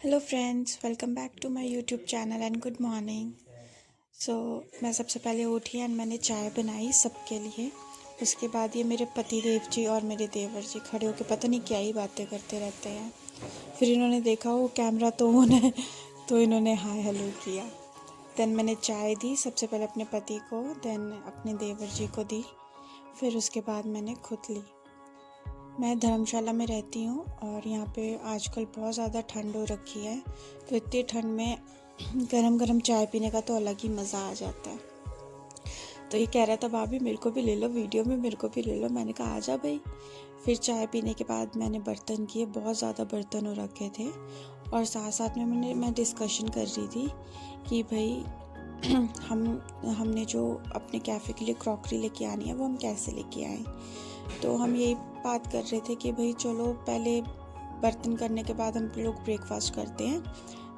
Hello friends, welcome back to my YouTube channel and good morning. So मैं सबसे पहले उठी एंड मैंने चाय बनाई सबके लिए। उसके बाद ये मेरे पति देव जी और मेरे देवर जी खड़े होकर पता नहीं क्या ही बातें करते रहते हैं। फिर इन्होंने देखा वो कैमरा तो ऑन है तो इन्होंने हाय हेलो किया। देन मैंने चाय दी सबसे पहले अपने पति को, देन अपने देवर जी को दी, फिर उसके बाद मैंने खुद ली। मैं धर्मशाला में रहती हूँ और यहाँ पे आजकल बहुत ज़्यादा ठंड हो रखी है, तो इतनी ठंड में गरम गरम चाय पीने का तो अलग ही मज़ा आ जाता है। तो ये कह रहा था भाभी मेरे को भी ले लो वीडियो में, मेरे को भी ले लो। मैंने कहा आजा भाई। फिर चाय पीने के बाद मैंने बर्तन किए, बहुत ज़्यादा बर्तन हो रखे थे और साथ साथ में मैं डिस्कशन कर रही थी कि भाई हमने जो अपने कैफ़े के लिए क्रॉकरी लेके आनी है वो हम कैसे लेके आएँ। तो हम यही बात कर रहे थे कि भाई चलो पहले बर्तन करने के बाद हम लोग ब्रेकफास्ट करते हैं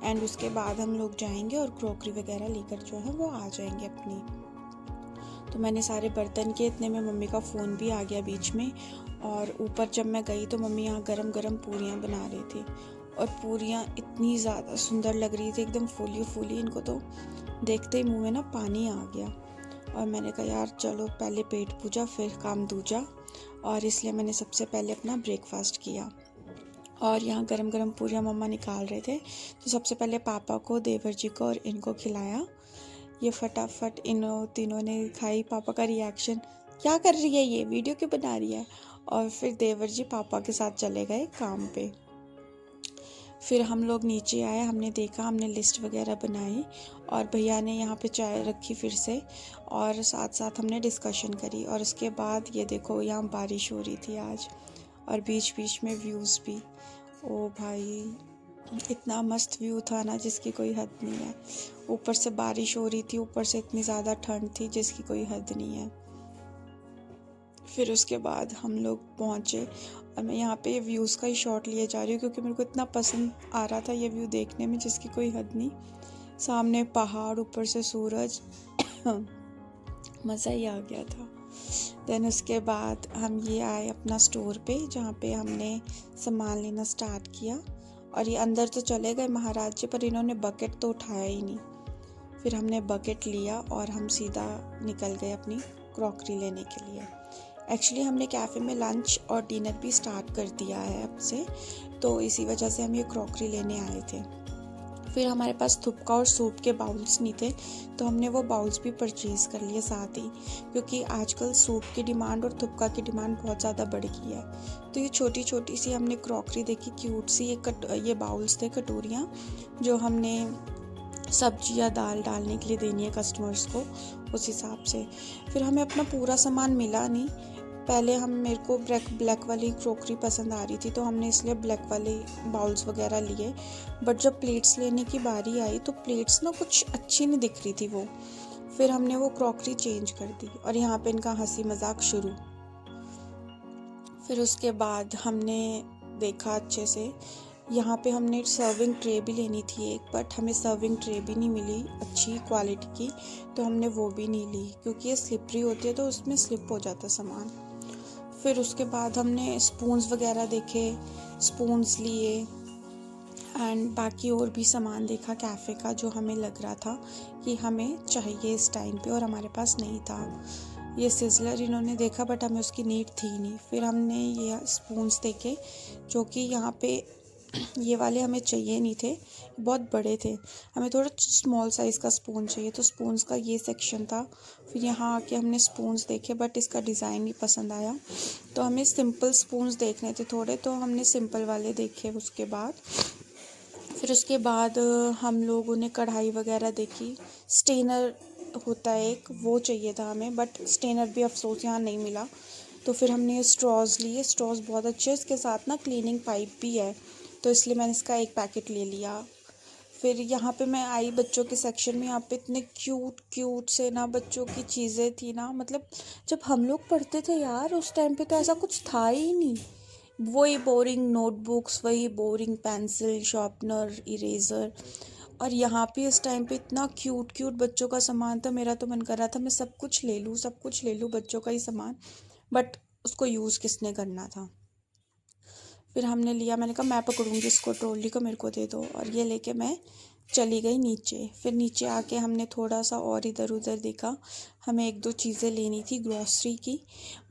एंड उसके बाद हम लोग जाएंगे और क्रॉकरी वगैरह लेकर जो है वो आ जाएंगे अपनी। तो मैंने सारे बर्तन किए, इतने में मम्मी का फ़ोन भी आ गया बीच में। और ऊपर जब मैं गई तो मम्मी यहाँ गरम गरम पूरियाँ बना रही थी और पूरियाँ इतनी ज़्यादा सुंदर लग रही थी, एकदम फूली फूली। इनको तो देखते ही मुँह में ना पानी आ गया और मैंने कहा यार चलो पहले पेट पूजा फिर काम दूजा, और इसलिए मैंने सबसे पहले अपना ब्रेकफास्ट किया। और यहाँ गरम गरम पूरियाँ मम्मा निकाल रहे थे, तो सबसे पहले पापा को, देवर जी को और इनको खिलाया। ये फटाफट इन तीनों ने खाई। पापा का रिएक्शन, क्या कर रही है ये, वीडियो क्यों बना रही है। और फिर देवर जी पापा के साथ चले गए काम पे। फिर हम लोग नीचे आए, हमने देखा, हमने लिस्ट वगैरह बनाई और भैया ने यहाँ पे चाय रखी फिर से, और साथ साथ हमने डिस्कशन करी। और उसके बाद ये देखो यहाँ बारिश हो रही थी आज और बीच बीच में व्यूज़ भी। ओ भाई इतना मस्त व्यू था ना जिसकी कोई हद नहीं है। ऊपर से बारिश हो रही थी, ऊपर से इतनी ज़्यादा ठंड थी जिसकी कोई हद नहीं है। फिर उसके बाद हम लोग पहुँचे और मैं यहाँ पे व्यूज़ का ही शॉट लिए जा रही हूँ क्योंकि मेरे को इतना पसंद आ रहा था ये व्यू देखने में जिसकी कोई हद नहीं। सामने पहाड़, ऊपर से सूरज मज़ा ही आ गया था। देन उसके बाद हम ये आए अपना स्टोर पे जहाँ पे हमने सामान लेना स्टार्ट किया। और ये अंदर तो चले गए महाराज जी, पर इन्होंने बकेट तो उठाया ही नहीं। फिर हमने बकेट लिया और हम सीधा निकल गए अपनी क्रॉकरी लेने के लिए। एक्चुअली हमने कैफ़े में लंच और डिनर भी स्टार्ट कर दिया है अब से, तो इसी वजह से हम ये क्रॉकरी लेने आए थे। फिर हमारे पास थुपका और सूप के बाउल्स नहीं थे, तो हमने वो बाउल्स भी परचेज़ कर लिए साथ ही, क्योंकि आजकल सूप की डिमांड और थुपका की डिमांड बहुत ज़्यादा बढ़ गई है। तो ये छोटी छोटी सी हमने क्रॉकरी देखी, क्यूट सी। ये बाउल्स थे, कटोरियाँ, जो हमने सब्जी या दाल डालने के लिए देनी है कस्टमर्स को, उस हिसाब से। फिर हमें अपना पूरा सामान मिला नहीं। पहले मेरे को ब्लैक वाली क्रॉकरी पसंद आ रही थी, तो हमने इसलिए ब्लैक वाले बाउल्स वगैरह लिए। बट जब प्लेट्स लेने की बारी आई तो प्लेट्स ना कुछ अच्छी नहीं दिख रही थी वो। फिर हमने वो क्रॉकरी चेंज कर दी और यहाँ पे इनका हंसी मजाक शुरू। फिर उसके बाद हमने देखा अच्छे से, यहाँ पे हमने सर्विंग ट्रे भी लेनी थी एक, बट हमें सर्विंग ट्रे भी नहीं मिली अच्छी क्वालिटी की, तो हमने वो भी नहीं ली क्योंकि ये स्लिपरी होती है तो उसमें स्लिप हो जाता सामान। फिर उसके बाद हमने स्पून्स वगैरह देखे, स्पून्स लिए एंड बाकी और भी सामान देखा कैफ़े का जो हमें लग रहा था कि हमें चाहिए इस टाइम पे, और हमारे पास नहीं था। ये सिजलर इन्होंने देखा बट हमें उसकी नीड थी नहीं। फिर हमने ये स्पून्स देखे जो कि यहाँ पे ये वाले हमें चाहिए नहीं थे, बहुत बड़े थे, हमें थोड़ा स्मॉल साइज़ का स्पून चाहिए, तो स्पून्स का ये सेक्शन था। फिर यहाँ आके हमने स्पून्स देखे बट इसका डिज़ाइन नहीं पसंद आया, तो हमें सिंपल स्पून्स देखने थे थोड़े, तो हमने सिंपल वाले देखे। फिर उसके बाद हम लोगों ने कढ़ाई वगैरह देखी। स्टेनर होता है एक, वो चाहिए था हमें, बट स्टेनर भी अफसोस यहाँ नहीं मिला। तो फिर हमने स्ट्रॉज़ लिए। स्ट्रॉज़ बहुत अच्छे हैं, इसके साथ ना क्लीनिंग पाइप भी है, तो इसलिए मैंने इसका एक पैकेट ले लिया। फिर यहाँ पे मैं आई बच्चों के सेक्शन में, यहाँ पे इतने क्यूट क्यूट से ना बच्चों की चीज़ें थी ना, मतलब जब हम लोग पढ़ते थे यार उस टाइम पे तो ऐसा कुछ था ही नहीं। वही बोरिंग नोटबुक्स, वही बोरिंग पेंसिल, शार्पनर, इरेज़र। और यहाँ पे इस टाइम पे इतना क्यूट क्यूट बच्चों का सामान था, मेरा तो मन कर रहा था मैं सब कुछ ले लूँ, सब कुछ ले लूँ बच्चों का ही सामान, बट उसको यूज़ किसने करना था। फिर हमने लिया, मैंने कहा मैं पकड़ूंगी इसको, ट्रॉली को मेरे को दे दो, और ये लेके मैं चली गई नीचे। फिर नीचे आके हमने थोड़ा सा और इधर उधर देखा, हमें एक दो चीज़ें लेनी थी ग्रॉसरी की,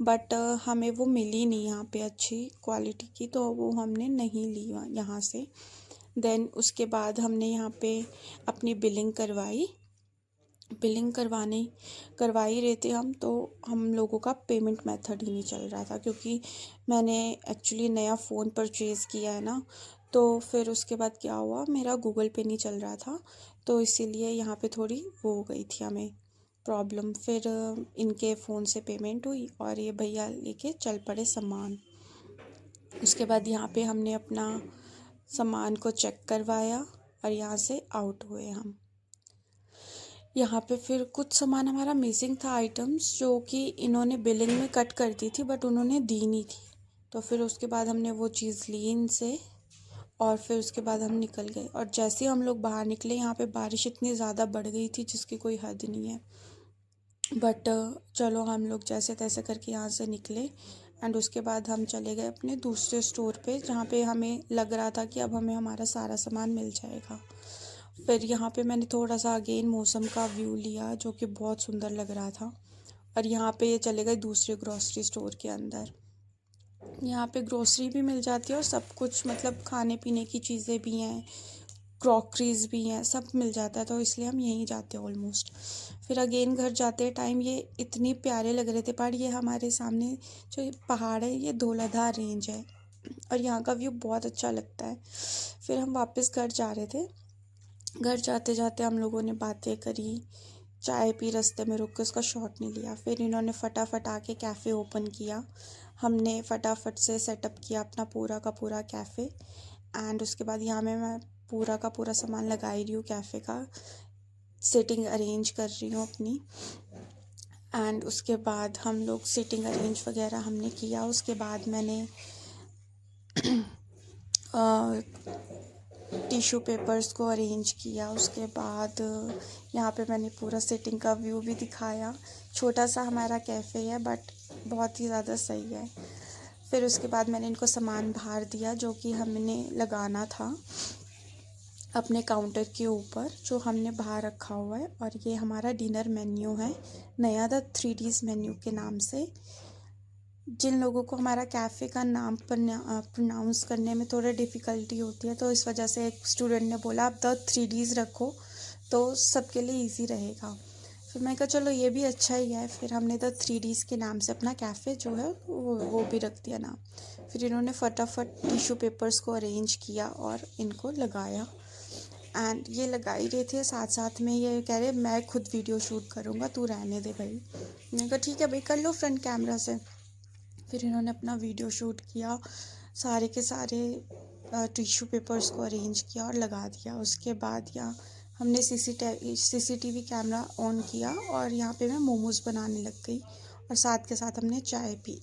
बट हमें वो मिली नहीं यहाँ पे अच्छी क्वालिटी की, तो वो हमने नहीं ली यहाँ से। देन उसके बाद हमने यहाँ पे अपनी बिलिंग करवाई। बिलिंग करवा ही रहे थे हम, तो हम लोगों का पेमेंट मेथड ही नहीं चल रहा था, क्योंकि मैंने एक्चुअली नया फ़ोन परचेज़ किया है ना, तो फिर उसके बाद क्या हुआ, मेरा गूगल पे नहीं चल रहा था, तो इसीलिए यहाँ पे थोड़ी वो हो गई थी हमें प्रॉब्लम। फिर इनके फ़ोन से पेमेंट हुई और ये भैया लेके चल पड़े सामान। उसके बाद यहाँ पे हमने अपना सामान को चेक करवाया और यहाँ से आउट हुए हम। यहाँ पे फिर कुछ सामान हमारा मिसिंग था, आइटम्स जो कि इन्होंने बिलिंग में कट कर दी थी बट उन्होंने दी नहीं थी, तो फिर उसके बाद हमने वो चीज़ ली इनसे और फिर उसके बाद हम निकल गए। और जैसे ही हम लोग बाहर निकले, यहाँ पे बारिश इतनी ज़्यादा बढ़ गई थी जिसकी कोई हद नहीं है, बट चलो हम लोग जैसे तैसे करके यहाँ से निकले। एंड उसके बाद हम चले गए अपने दूसरे स्टोर पे, जहाँ पे हमें लग रहा था कि अब हमें हमारा सारा सामान मिल जाएगा। फिर यहाँ पे मैंने थोड़ा सा अगेन मौसम का व्यू लिया, जो कि बहुत सुंदर लग रहा था। और यहाँ पे ये चले गए दूसरे ग्रॉसरी स्टोर के अंदर। यहाँ पे ग्रोसरी भी मिल जाती है और सब कुछ, मतलब खाने पीने की चीज़ें भी हैं, क्रॉकरीज भी हैं, सब मिल जाता है, तो इसलिए हम यहीं जाते हैं ऑलमोस्ट। फिर अगेन घर जाते टाइम ये इतने प्यारे लग रहे थे पहाड़। ये हमारे सामने जो पहाड़ है ये धौलाधार रेंज है और यहाँ का व्यू बहुत अच्छा लगता है। फिर हम वापस घर जा रहे थे। घर जाते जाते हम लोगों ने बातें करी, चाय पी, रास्ते में रुक के उसका शॉट नहीं लिया। फिर इन्होंने फटाफट आके कैफ़े ओपन किया, हमने फटाफट से सेटअप किया अपना पूरा का पूरा कैफ़े। एंड उसके बाद यहाँ में मैं पूरा का पूरा सामान लगा ही रही हूँ कैफ़े का, सीटिंग अरेंज कर रही हूँ अपनी। एंड उसके बाद हम लोग सीटिंग अरेंज वगैरह हमने किया। उसके बाद मैंने टिश्यू पेपर्स को अरेंज किया। उसके बाद यहाँ पे मैंने पूरा सिटिंग का व्यू भी दिखाया। छोटा सा हमारा कैफ़े है बट बहुत ही ज़्यादा सही है। फिर उसके बाद मैंने इनको सामान बाहर दिया जो कि हमने लगाना था अपने काउंटर के ऊपर, जो हमने बाहर रखा हुआ है। और ये हमारा डिनर मेन्यू है नया, द 3Ds मेन्यू के नाम से। जिन लोगों को हमारा कैफ़े का नाम प्रोनाउंस करने में थोड़ा डिफ़िकल्टी होती है, तो इस वजह से एक स्टूडेंट ने बोला आप द 3Ds रखो तो सबके लिए इजी रहेगा। फिर मैं कहा चलो ये भी अच्छा ही है। फिर हमने द 3Ds के नाम से अपना कैफ़े जो है वो भी रख दिया नाम। फिर इन्होंने फटाफट टिश्यू पेपर्स को अरेंज किया और इनको लगाया। एंड ये लगा ही रहे थे, साथ साथ में ये कह रहे मैं खुद वीडियो शूट करूँगा, तू रहने दे भाई। मैंने कहा ठीक है भाई, कर लो फ्रंट कैमरा से। फिर इन्होंने अपना वीडियो शूट किया, सारे के सारे टिश्यू पेपर्स को अरेंज किया और लगा दिया। उसके बाद यहाँ हमने सीसीटीवी कैमरा ऑन किया और यहाँ पे मैं मोमोज़ बनाने लग गई और साथ के साथ हमने चाय पी।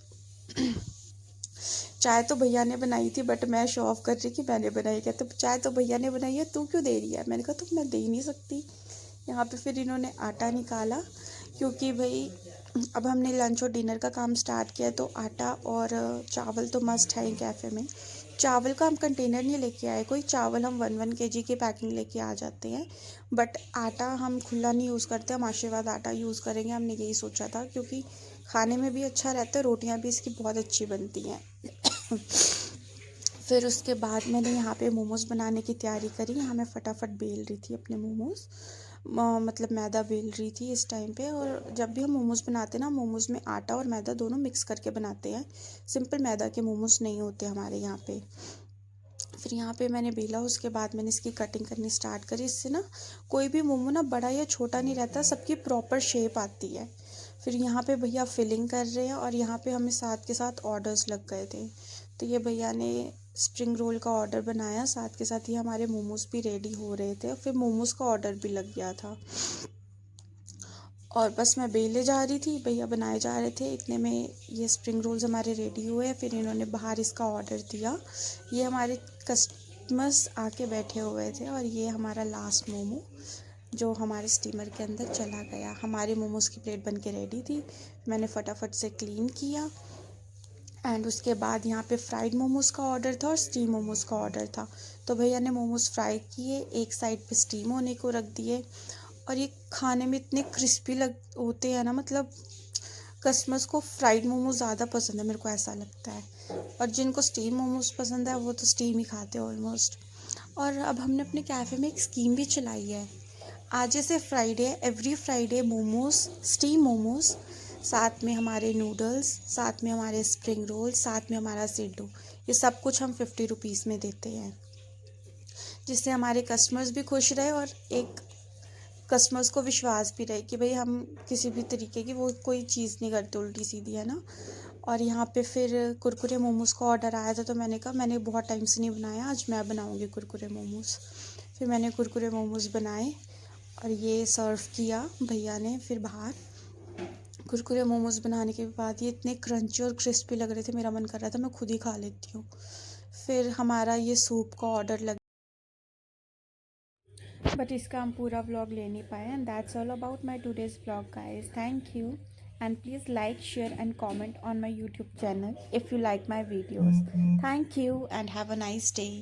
चाय तो भैया ने बनाई थी बट मैं शो ऑफ कर रही कि मैंने बनाई। कहते चाय तो भैया ने बनाई है, तू क्यों दे रही है? मैंने कहा तो मैं दे ही नहीं सकती। यहाँ पे फिर इन्होंने आटा निकाला, क्योंकि भाई अब हमने लंच और डिनर का काम स्टार्ट किया, तो आटा और चावल तो मस्ट है ही कैफ़े में। चावल का हम कंटेनर नहीं लेके आए कोई, चावल हम 1 kg की पैकिंग लेके आ जाते हैं, बट आटा हम खुला नहीं यूज़ करते, हम आशीर्वाद आटा यूज़ करेंगे। हमने यही सोचा था क्योंकि खाने में भी अच्छा रहता है, रोटियां भी इसकी बहुत अच्छी बनती हैं। फिर उसके बाद मैंने यहाँ पे मोमोज़ बनाने की तैयारी करी। यहाँ मैं फटाफट बेल रही थी अपने मोमोज़, मतलब मैदा बेल रही थी इस टाइम पे। और जब भी हम मोमोज़ बनाते हैं ना, मोमोज़ में आटा और मैदा दोनों मिक्स करके बनाते हैं, सिंपल मैदा के मोमोज़ नहीं होते हमारे यहाँ पे। फिर यहाँ पे मैंने बेला, उसके बाद मैंने इसकी कटिंग करनी स्टार्ट करी। इससे ना कोई भी मोमो ना बड़ा या छोटा नहीं रहता, सबकी प्रॉपर शेप आती है। फिर यहाँ पे भैया फिलिंग कर रहे हैं और यहाँ पे हमें साथ के साथ ऑर्डर्स लग गए थे, तो ये भैया ने स्प्रिंग रोल का ऑर्डर बनाया, साथ के साथ ही हमारे मोमोज़ भी रेडी हो रहे थे और फिर मोमोज़ का ऑर्डर भी लग गया था। और बस मैं बेले जा रही थी, भैया बनाए जा रहे थे, इतने में ये स्प्रिंग रोल्स हमारे रेडी हुए। फिर इन्होंने बाहर इसका ऑर्डर दिया। ये हमारे कस्टमर्स आके बैठे हुए थे और ये हमारा लास्ट मोमो जो हमारे स्टीमर के अंदर चला गया। हमारे मोमोज़ की प्लेट बन के रेडी थी, मैंने फटाफट से क्लीन किया एंड उसके बाद यहाँ पे फ्राइड मोमोज़ का ऑर्डर था और स्टीम मोमोज़ का ऑर्डर था। तो भैया ने मोमोज़ फ्राई किए, एक साइड पे स्टीम होने को रख दिए, और ये खाने में इतने क्रिस्पी लग होते हैं ना, मतलब कस्टमर्स को फ्राइड मोमोज़ ज़्यादा पसंद है, मेरे को ऐसा लगता है। और जिनको स्टीम मोमोज़ पसंद है वो तो स्टीम ही खाते हैं ऑलमोस्ट। और अब हमने अपने कैफ़े में एक स्कीम भी चलाई है। आज से Friday, every Friday momos, steam momos, साथ में हमारे नूडल्स, साथ में हमारे स्प्रिंग रोल, साथ में हमारा सिड्डू, ये सब कुछ हम 50 रुपीज़ में देते हैं, जिससे हमारे कस्टमर्स भी खुश रहे और एक कस्टमर्स को विश्वास भी रहे कि भाई हम किसी भी तरीके की वो कोई चीज़ नहीं करते उल्टी सीधी, है ना। और यहाँ पे फिर कुरकुरे मोमोज़ का ऑर्डर आया था, तो मैंने कहा मैंने बहुत टाइम से नहीं बनाया, आज मैं बनाऊँगी कुरकुरे मोमोज़। फिर मैंने कुरकुरे मोमोज़ बनाए और ये सर्व किया भैया ने। फिर बाहर कुरकुरे मोमोज़ बनाने के बाद ये इतने क्रंची और क्रिस्पी लग रहे थे, मेरा मन कर रहा था मैं खुद ही खा लेती हूँ। फिर हमारा ये सूप का ऑर्डर लग, बट इसका हम पूरा व्लॉग ले नहीं पाए। And that's all about my today's vlog guys. Thank you and please like, share and comment on my YouTube channel if you like my videos. Thank you and have a nice day.